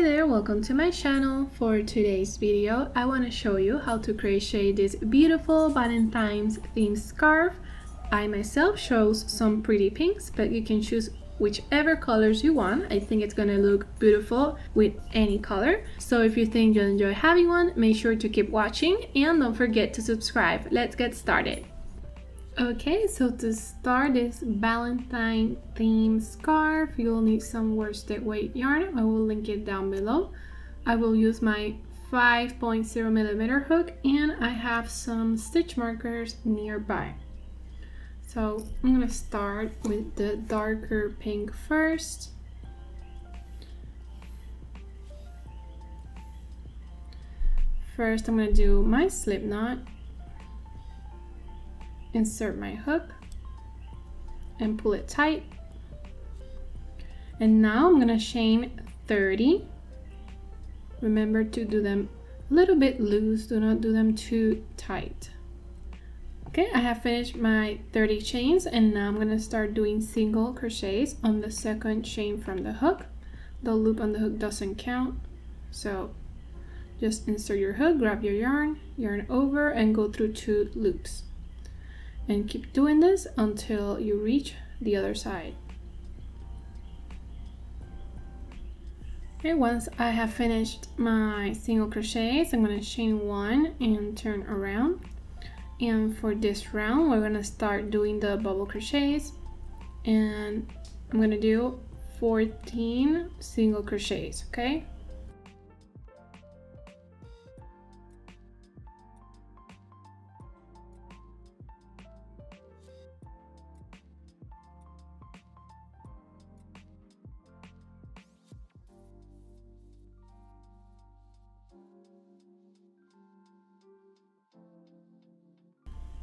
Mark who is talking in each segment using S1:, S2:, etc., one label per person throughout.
S1: there, welcome to my channel. For today's video, I want to show you how to crochet this beautiful Valentine's themed scarf. I myself chose some pretty pinks, but you can choose whichever colors you want. I think it's gonna look beautiful with any color. So if you think you'll enjoy having one, make sure to keep watching and don't forget to subscribe. Let's get started. Okay, so to start this Valentine theme scarf, you'll need some worsted weight yarn. I will link it down below. I will use my 5.0mm hook and I have some stitch markers nearby. So I'm gonna start with the darker pink first. First, I'm gonna do my slip knot. Insert my hook and pull it tight, and now I'm gonna chain 30. Remember to do them a little bit loose, do not do them too tight. Okay, I have finished my 30 chains and now I'm gonna start doing single crochets on the second chain from the hook. The loop on the hook doesn't count, so just insert your hook, grab your yarn over and go through 2 loops. And keep doing this until you reach the other side. Okay, once I have finished my single crochets, I'm going to chain 1 and turn around. And for this round, we're going to start doing the bubble crochets. And I'm going to do 14 single crochets, okay?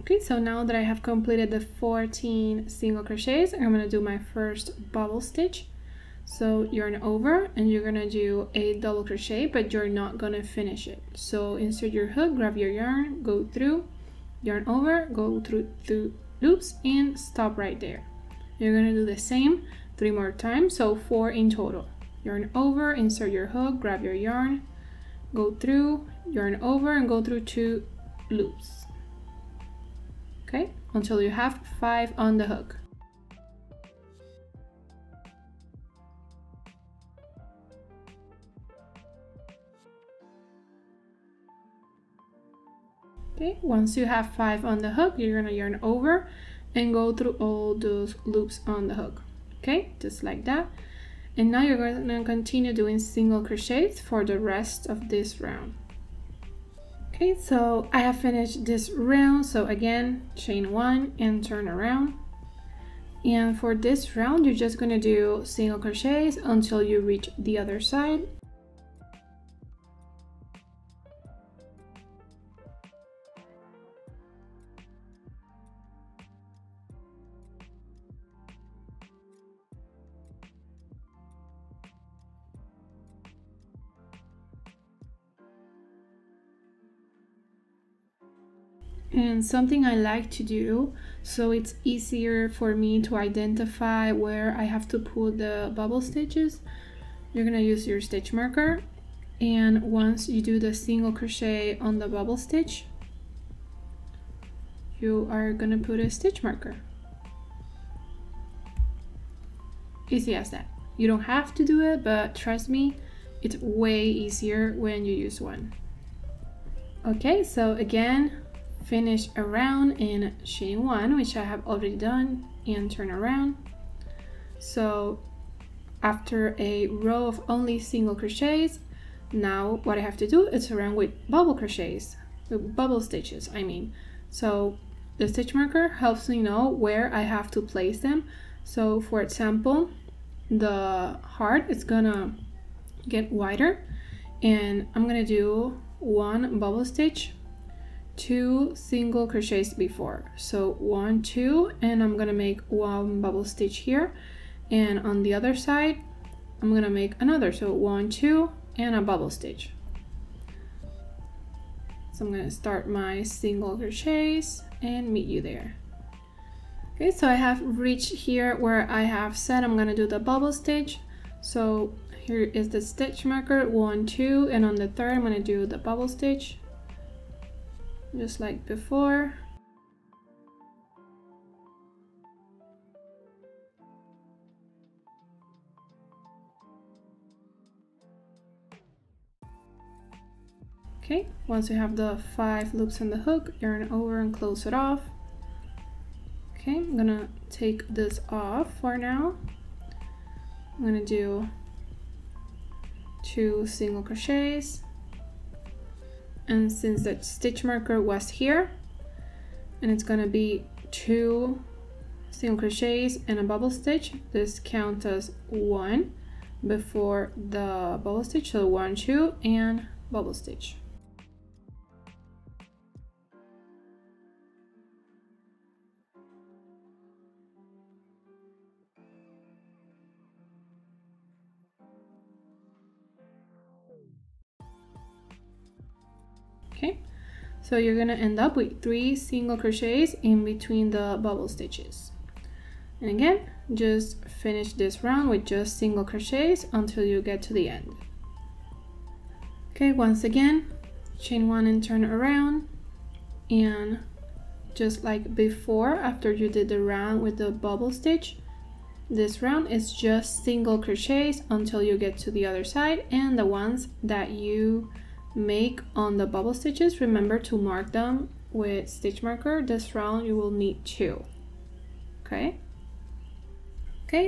S1: Okay, so now that I have completed the 14 single crochets, I'm going to do my first bubble stitch. So yarn over and you're going to do a double crochet, but you're not going to finish it. So insert your hook, grab your yarn, go through, yarn over, go through 2 loops and stop right there. You're going to do the same 3 more times, so 4 in total. Yarn over, insert your hook, grab your yarn, go through, yarn over and go through 2 loops. Okay, until you have 5 on the hook. Okay, once you have 5 on the hook, you're gonna yarn over and go through all those loops on the hook. Okay, just like that. And now you're gonna continue doing single crochets for the rest of this round. Okay, so I have finished this round, so again, chain 1 and turn around. And for this round, you're just gonna do single crochets until you reach the other side. And something I like to do, so it's easier for me to identify where I have to pull the bubble stitches, you're gonna use your stitch marker, and once you do the single crochet on the bubble stitch, you are gonna put a stitch marker. Easy as that. You don't have to do it, but trust me, it's way easier when you use one. Okay, so again, finish around in chain 1, which I have already done, and turn around. So after a row of only single crochets, now what I have to do is around with bubble crochets, with bubble stitches, I mean. So the stitch marker helps me know where I have to place them. So for example, the heart is gonna get wider and I'm gonna do 1 bubble stitch, 2 single crochets before, so 1, 2, and I'm gonna make 1 bubble stitch here, and on the other side I'm gonna make another, so 1, 2 and a bubble stitch. So I'm gonna start my single crochets and meet you there. Okay, so I have reached here where I have said I'm gonna do the bubble stitch. So Here is the stitch marker, 1, 2, and on the third I'm going to do the bubble stitch, just like before. Okay, once you have the 5 loops on the hook, yarn over and close it off. Okay, I'm gonna take this off for now. I'm gonna do 2 single crochets, and since the stitch marker was here, and it's gonna be 2 single crochets and a bubble stitch, this counts as 1 before the bubble stitch, so 1, 2, and bubble stitch. Okay, so you're gonna end up with 3 single crochets in between the bubble stitches. And again, just finish this round with just single crochets until you get to the end. Okay, once again, chain 1 and turn around, and just like before, after you did the round with the bubble stitch, this round is just single crochets until you get to the other side, and the ones that you make on the bubble stitches, remember to mark them with stitch marker. This round you will need 2. Okay,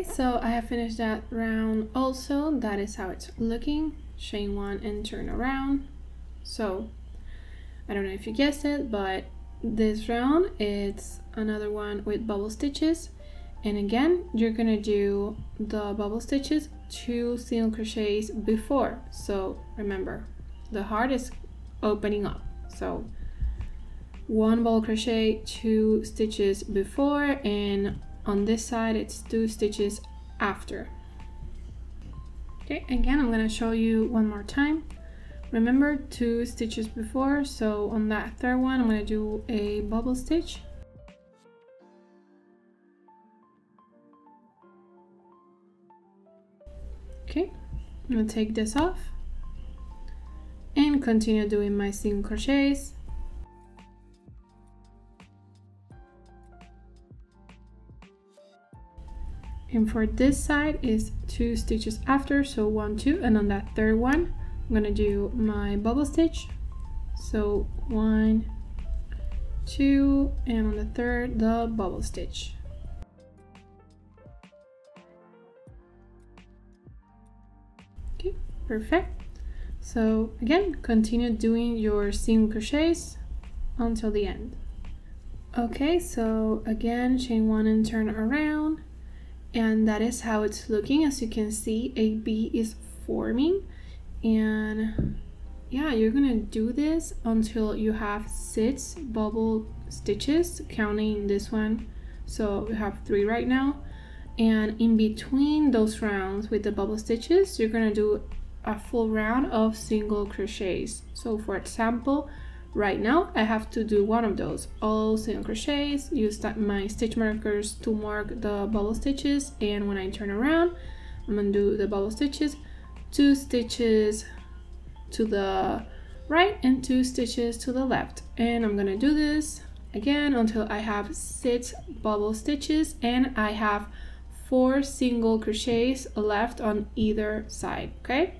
S1: so I have finished that round also. That is how it's looking. Chain 1 and turn around. So I don't know if you guessed it, but this round it's another one with bubble stitches, and again you're gonna do the bubble stitches 2 single crochets before. So remember, the heart is opening up, so 1 bubble crochet, 2 stitches before, and on this side it's 2 stitches after. Okay, again I'm going to show you one more time. Remember, 2 stitches before, so on that third one I'm going to do a bubble stitch. Okay, I'm going to take this off and continue doing my single crochets. And for this side is 2 stitches after, so 1, 2, and on that third one I'm gonna do my bubble stitch, so 1, 2, and on the third the bubble stitch. Okay, perfect. So again, continue doing your single crochets until the end. Okay, so again, chain 1 and turn around, and that is how it's looking. As you can see, a B is forming, and yeah, you're gonna do this until you have 6 bubble stitches, counting this one. So we have 3 right now, and in between those rounds with the bubble stitches, you're gonna do a full round of single crochets. So for example, right now I have to do one of those, all single crochets, use my stitch markers to mark the bubble stitches, and when I turn around I'm gonna do the bubble stitches, 2 stitches to the right and 2 stitches to the left, and I'm gonna do this again until I have 6 bubble stitches and I have 4 single crochets left on either side. Okay,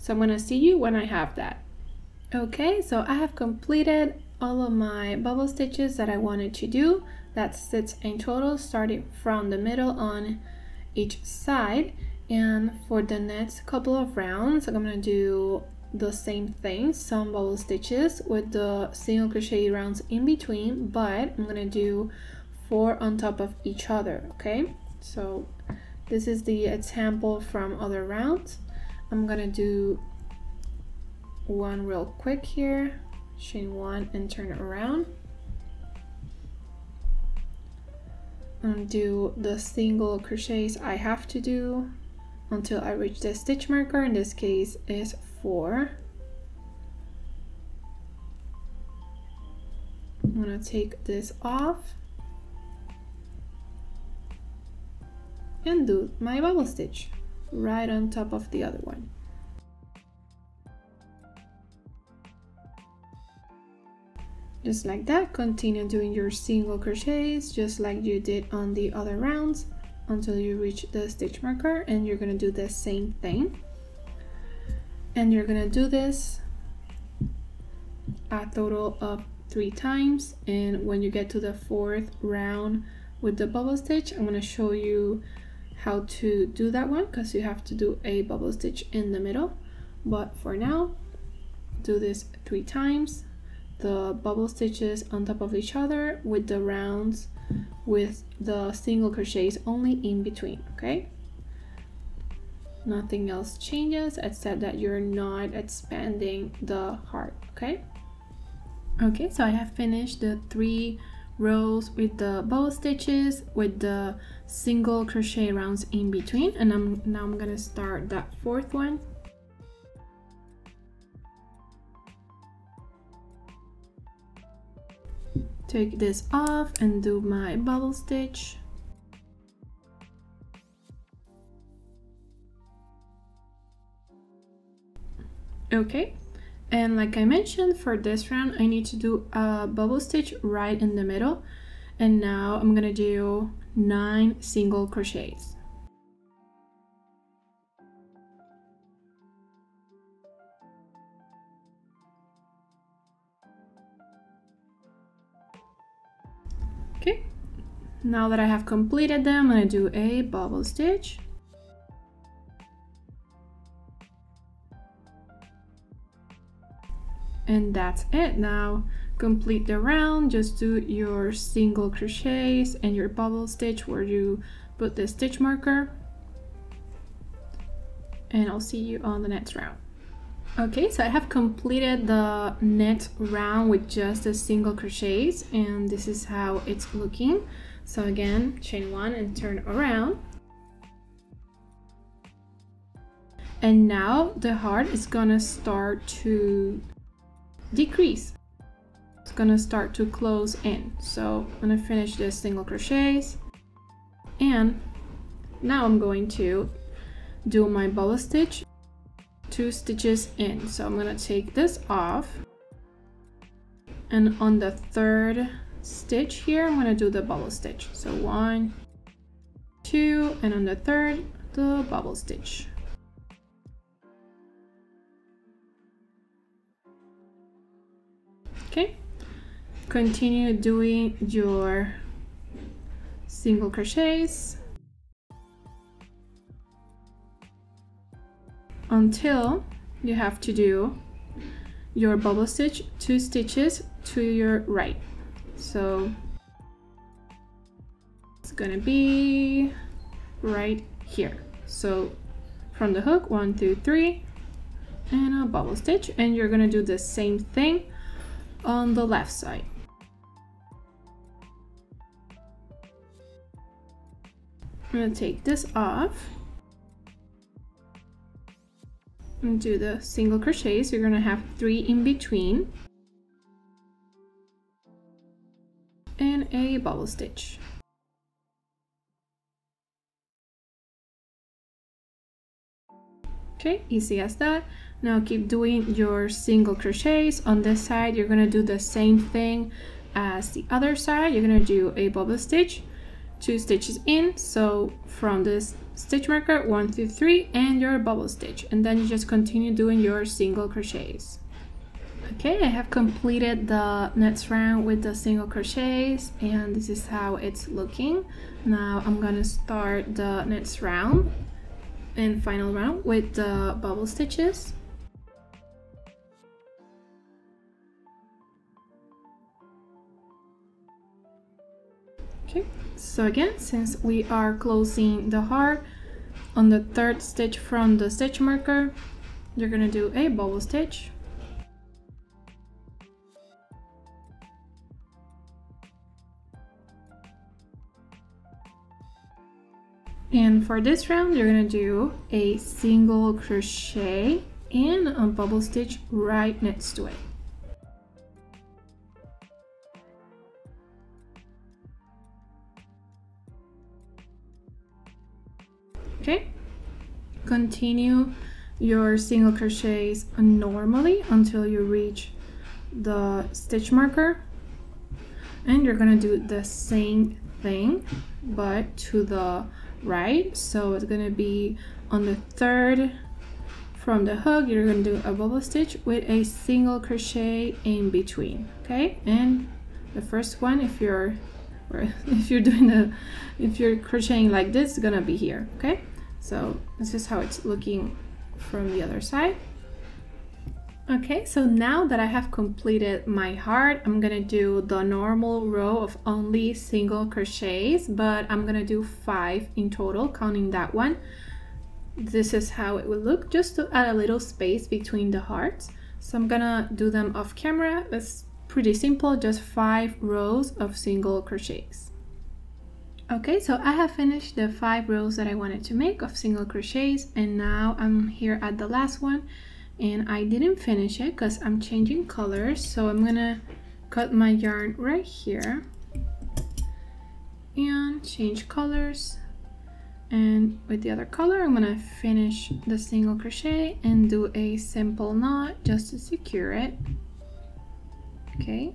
S1: so I'm gonna see you when I have that. Okay, so I have completed all of my bubble stitches that I wanted to do. That's 6 in total, starting from the middle on each side. And for the next couple of rounds, I'm gonna do the same thing, some bubble stitches with the single crochet rounds in between, but I'm gonna do 4 on top of each other. Okay, so this is the example from other rounds. I'm gonna do one real quick here, chain 1 and turn it around, and do the single crochets I have to do until I reach the stitch marker. In this case is 4. I'm gonna take this off and do my bubble stitch. right on top of the other one. Just like that, continue doing your single crochets just like you did on the other rounds until you reach the stitch marker, and you're gonna do the same thing. And you're gonna do this a total of 3 times, and when you get to the 4th round with the bubble stitch, I'm gonna show you how to do that one because you have to do a bubble stitch in the middle. But for now, do this 3 times, the bubble stitches on top of each other with the rounds with the single crochets only in between. Okay, nothing else changes except that you're not expanding the heart. Okay, so I have finished the 3 rows with the bubble stitches with the single crochet rounds in between, and now I'm gonna start that 4th one. Take this off and do my bubble stitch. Okay, and like I mentioned, for this round I need to do a bubble stitch right in the middle, and now I'm gonna do 9 single crochets. Okay, now that I have completed them, I'm gonna do a bubble stitch. And that's it. Now complete the round, just do your single crochets and your bubble stitch where you put the stitch marker, and I'll see you on the next round. Okay, so I have completed the next round with just the single crochets, and this is how it's looking. So again, chain 1 and turn around. And now the heart is gonna start to decrease. It's gonna start to close in. So I'm gonna finish this single crochets, and now I'm going to do my bubble stitch 2 stitches in. So I'm gonna take this off, and on the 3rd stitch here I'm gonna do the bubble stitch. So 1, 2, and on the 3rd the bubble stitch. Okay, continue doing your single crochets until you have to do your bubble stitch 2 stitches to your right. So it's gonna be right here. So from the hook, 1, 2, 3, and a bubble stitch, and you're gonna do the same thing on the left side. I'm gonna take this off and do the single crochets. You're gonna have 3 in between and a bubble stitch. Okay, easy as that. Now keep doing your single crochets. On this side you're gonna do the same thing as the other side. You're gonna do a bubble stitch, 2 stitches in, so from this stitch marker 1 through 3, and your bubble stitch, and then you just continue doing your single crochets. Okay, I have completed the next round with the single crochets, and this is how it's looking. Now I'm gonna start the next round and final round with the bubble stitches. Okay, so again, since we are closing the heart, on the 3rd stitch from the stitch marker you're gonna do a bubble stitch, and for this round you're gonna do a single crochet and a bubble stitch right next to it. Okay, continue your single crochets normally until you reach the stitch marker, and you're gonna do the same thing but to the right. So it's gonna be on the third from the hook, you're gonna do a bubble stitch with a single crochet in between. Okay, and the first one, if you're crocheting like this, it's gonna be here. Okay, so this is how it's looking from the other side. Okay, so now that I have completed my heart, I'm gonna do the normal row of only single crochets, but I'm gonna do 5 in total, counting that one. This is how it will look, just to add a little space between the hearts. So I'm gonna do them off camera. It's pretty simple, just 5 rows of single crochets. Okay, so I have finished the 5 rows that I wanted to make of single crochets, and now I'm here at the last one, and I didn't finish it because I'm changing colors. So I'm gonna cut my yarn right here and change colors, and with the other color I'm gonna finish the single crochet and do a simple knot just to secure it. Okay,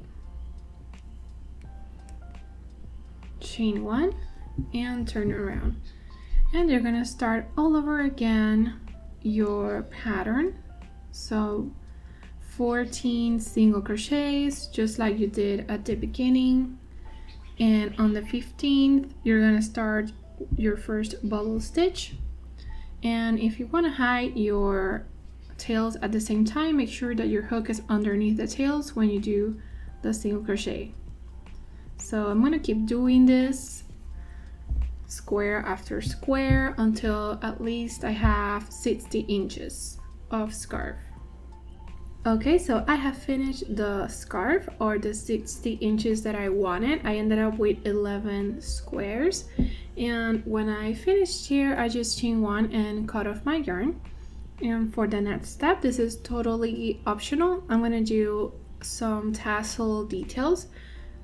S1: chain 1 and turn around, and you're gonna start all over again your pattern. So 14 single crochets just like you did at the beginning, and on the 15th you're gonna start your first bubble stitch. And if you want to hide your tails at the same time, make sure that your hook is underneath the tails when you do the single crochet. So I'm gonna keep doing this square after square until at least I have 60 inches of scarf. Okay, so I have finished the scarf, or the 60 inches that I wanted. I ended up with 11 squares, and when I finished here I just chain 1 and cut off my yarn. And for the next step, this is totally optional, I'm gonna do some tassel details.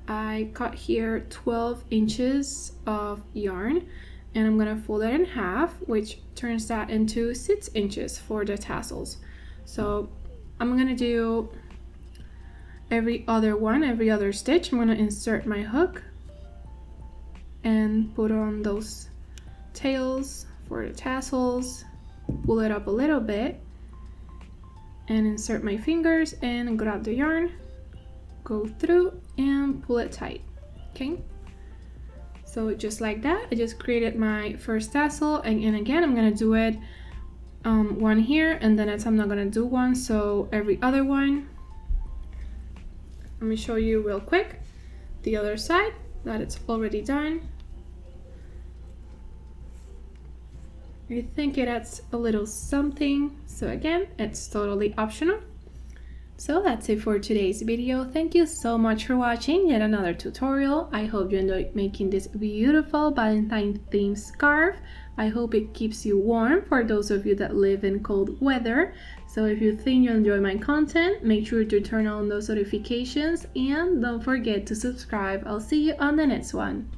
S1: I cut here 12 inches of yarn, and I'm gonna fold it in half, which turns that into 6 inches for the tassels. So I'm gonna do every other stitch. I'm gonna insert my hook and put on those tails for the tassels, pull it up a little bit, and insert my fingers and grab the yarn, go through and pull it tight. Okay, so just like that, I just created my first tassel, and again I'm gonna do it one here, and then I'm not gonna do one, so every other one. Let me show you real quick the other side that it's already done. I think it adds a little something, so again, it's totally optional. So that's it for today's video. Thank you so much for watching yet another tutorial. I hope you enjoyed making this beautiful Valentine themed scarf. I hope it keeps you warm for those of you that live in cold weather. So if you think you enjoy my content, make sure to turn on those notifications and don't forget to subscribe. I'll see you on the next one.